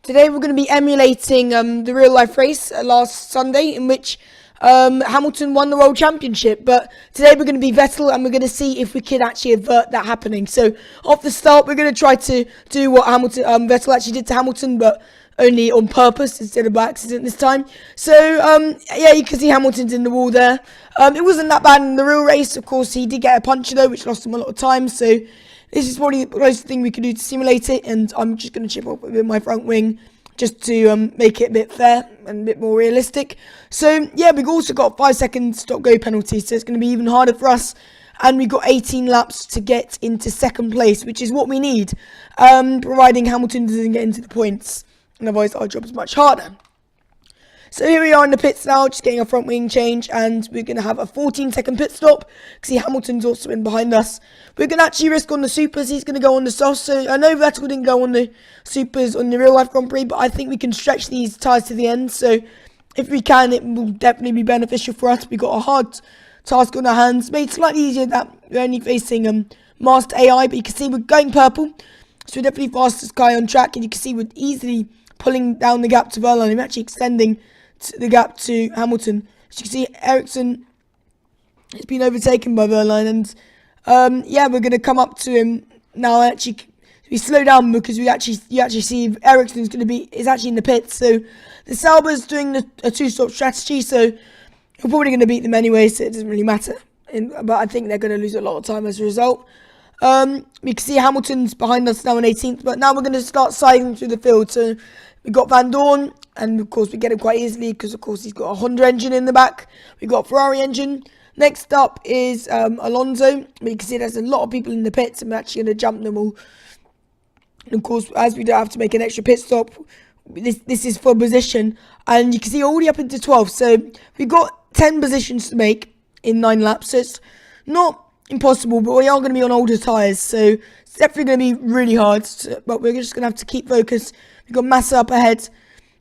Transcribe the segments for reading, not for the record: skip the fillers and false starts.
Today we're going to be emulating the real life race last Sunday in which Hamilton won the World Championship. But today we're going to be Vettel and we're going to see if we can actually avert that happening. So off the start we're going to try to do what Vettel actually did to Hamilton, but only on purpose instead of by accident this time. So yeah, you can see Hamilton's in the wall there. It wasn't that bad in the real race. Of course, he did get a puncher though, which lost him a lot of time. So this is probably the closest thing we can do to simulate it, and I'm just going to chip off with my front wing just to make it a bit fair and a bit more realistic. So yeah, we've also got 5 seconds stop-go penalty, so it's going to be even harder for us. And we've got 18 laps to get into second place, which is what we need, providing Hamilton doesn't get into the points. And otherwise our job is much harder. So here we are in the pits now, just getting a front wing change, and we're going to have a 14-second pit stop. See, Hamilton's also in behind us. We're going to actually risk on the supers. He's going to go on the softs. So I know Vettel didn't go on the supers on the real life Grand Prix, but I think we can stretch these tyres to the end. So if we can, it will definitely be beneficial for us. We've got a hard task on our hands, made slightly easier that we're only facing masked AI, but you can see we're going purple. So we're definitely fastest guy on track, and you can see we're easily pulling down the gap to Verlaine. I'm actually extending the gap to Hamilton. As you can see, Ericsson has been overtaken by Verlaine, and yeah, we're going to come up to him now. Actually, we slow down because you actually see Ericsson's is actually in the pits. So the Sauber's doing a two-stop strategy, so we're probably going to beat them anyway, so it doesn't really matter. But I think they're going to lose a lot of time as a result. We can see Hamilton's behind us now in 18th, but now we're going to start siding through the field. So we've got Van Dorn, and of course we get him quite easily because of course he's got a Honda engine in the back. We've got a Ferrari engine. Next up is Alonso. You can see there's a lot of people in the pits, and we're actually going to jump them all. And of course, as we don't have to make an extra pit stop, this is for position, and you can see all the way up into 12th. So we've got 10 positions to make in 9 laps. So it's not impossible, but we are going to be on older tyres, so it's definitely going to be really hard, but we're just going to have to keep focus. We've got Massa up ahead,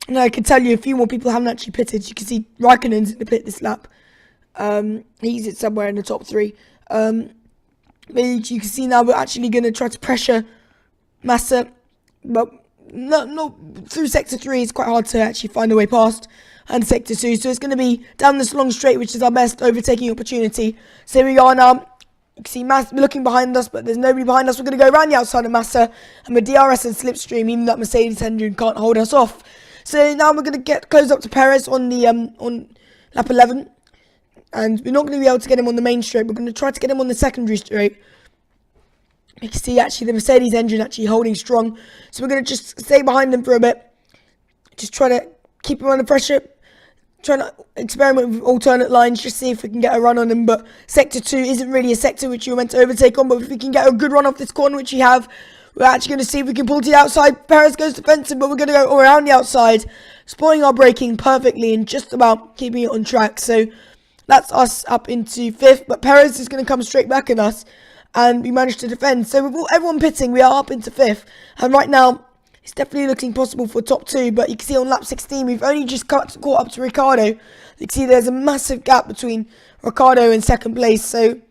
and I can tell you a few more people haven't actually pitted. You can see Raikkonen's in the pit this lap. He's at somewhere in the top 3. But you can see now we're actually going to try to pressure Massa, but no, through sector 3 it's quite hard to actually find a way past, and sector 2, so it's going to be down this long straight, which is our best overtaking opportunity. So here we are now. You can see Massa looking behind us, but there's nobody behind us. We're going to go around the outside of Massa, and with DRS and slipstream, even that Mercedes engine can't hold us off. So now we're going to get close up to Perez on the on lap 11, and we're not going to be able to get him on the main straight. We're going to try to get him on the secondary straight. You can see actually the Mercedes engine actually holding strong, so we're going to just stay behind them for a bit, just try to keep him under pressure. Trying to experiment with alternate lines, just see if we can get a run on him. But sector 2 isn't really a sector which you're meant to overtake on, but if we can get a good run off this corner, which we have, we're actually going to see if we can pull to the outside. Perez goes defensive, but we're going to go around the outside, spoiling our braking perfectly and just about keeping it on track. So that's us up into 5th, but Perez is going to come straight back at us, and we managed to defend. So with everyone pitting, we are up into 5th, and right now it's definitely looking possible for top 2, but you can see on lap 16, we've only just caught up to Ricciardo. You can see there's a massive gap between Ricciardo and second place. So,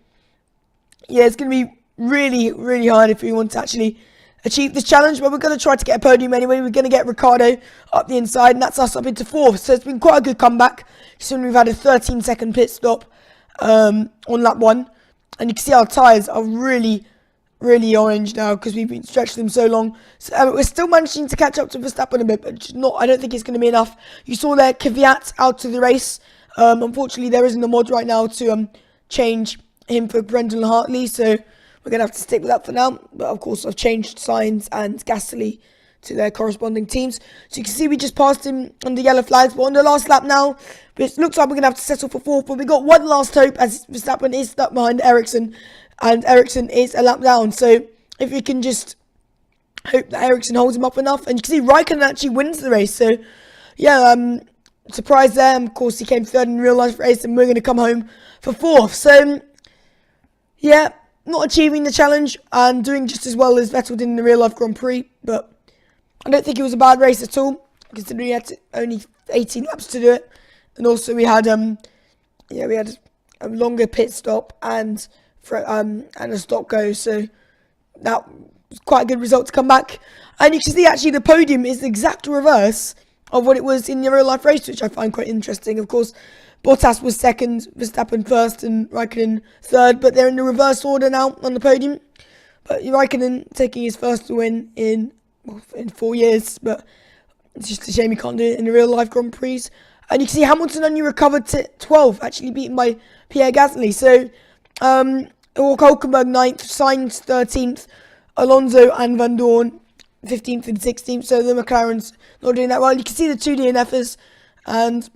yeah, it's going to be really, really hard if we want to actually achieve this challenge, but we're going to try to get a podium anyway. We're going to get Ricciardo up the inside, and that's us up into 4th. So it's been quite a good comeback. Soon we've had a 13-second pit stop on lap 1, and you can see our tyres are really orange now because we've been stretched them so long. So we're still managing to catch up to Verstappen a bit, but just not. I don't think it's going to be enough. You saw there Kvyat out of the race. Unfortunately, there isn't a mod right now to change him for Brendan Hartley, so we're going to have to stick with that for now. But of course, I've changed Sainz and Gasly to their corresponding teams. So you can see we just passed him on the yellow flags, but on the last lap now, it looks like we're going to have to settle for 4th. But we've got one last hope as Verstappen is stuck behind Ericsson, and Ericsson is a lap down. So if we can just hope that Ericsson holds him up enough. And you can see Raikkonen actually wins the race. So yeah, surprise there. And of course, he came 3rd in real life race, and we're going to come home for 4th. So yeah, not achieving the challenge and doing just as well as Vettel did in the real life Grand Prix. But I don't think it was a bad race at all, considering we had only 18 laps to do it. And also we had we had a longer pit stop and a stop go, so that It's quite a good result to come back. And you can see actually the podium is the exact reverse of what it was in the real life race, which I find quite interesting. Of course, Bottas was second, Verstappen first, and Raikkonen third, but they're in the reverse order now on the podium. But Raikkonen taking his first win in 4 years, but it's just a shame he can't do it in the real life Grand Prix. And you can see Hamilton only recovered to 12th, actually beaten by Pierre Gasly. So, Hulkenberg 9th, Sainz 13th, Alonso and Van Dorn 15th and 16th. So the McLaren's not doing that well. You can see the two DNFs. And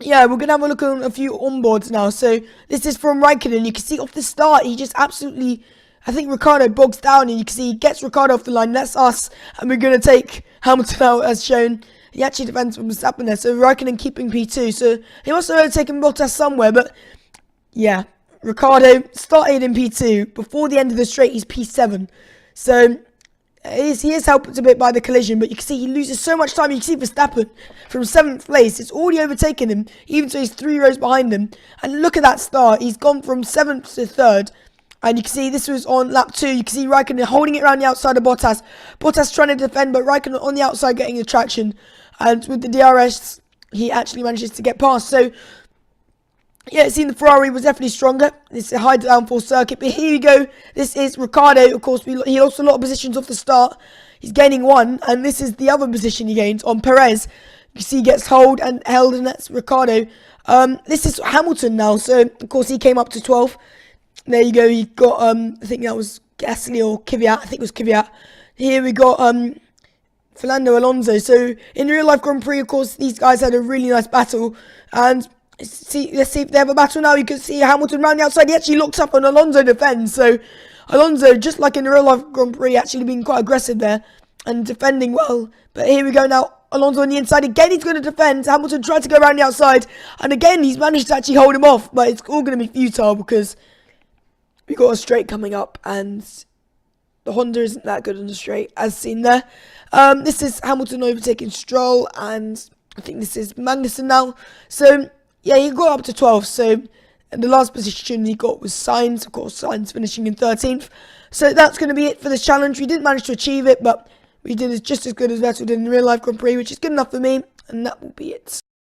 yeah, we're going to have a look at a few onboards now. So this is from Raikkonen. You can see off the start, he just absolutely, I think Ricciardo bogs down, and you can see he gets Ricciardo off the line. That's us, and we're going to take Hamilton out as shown. He actually defends from Verstappen there, so Raikkonen keeping P2. So he must have taken Bottas somewhere, but yeah, Ricciardo started in P2. Before the end of the straight, he's P7. So he is helped a bit by the collision, but you can see he loses so much time. You can see Verstappen from 7th place. It's already overtaken him, even though he's 3 rows behind him. And look at that start. He's gone from 7th to 3rd. And you can see this was on lap 2. You can see Raikkonen holding it around the outside of Bottas. Bottas trying to defend, but Raikkonen on the outside getting the traction. And with the DRS, he actually manages to get past. So, yeah, it seemed the Ferrari was definitely stronger. It's a high downforce circuit. But here you go. This is Ricciardo. Of course, he lost a lot of positions off the start. He's gaining 1. And this is the other position he gains on Perez. You see he gets held, and that's Ricciardo. This is Hamilton now. So, of course, he came up to 12th. There you go. He got, I think that was Gasly or Kvyat. I think it was Kvyat. Here we got Fernando Alonso. So in the real life Grand Prix, of course, these guys had a really nice battle. And let's see if they have a battle now. You can see Hamilton round the outside. He actually looks up and Alonso defends. So Alonso, just like in the real life Grand Prix, actually being quite aggressive there and defending well. But here we go now. Alonso on the inside. Again, he's going to defend. Hamilton tried to go around the outside. And again, he's managed to actually hold him off. But it's all going to be futile because we got a straight coming up, and the Honda isn't that good on the straight, as seen there. This is Hamilton overtaking Stroll, and I think this is Magnussen now. So, yeah, he got up to 12th. So, the last position he got was Sainz. Of course, Sainz finishing in 13th. So, that's going to be it for this challenge. We didn't manage to achieve it, but we did just as good as Vettel did in the real life Grand Prix, which is good enough for me, and that will be it.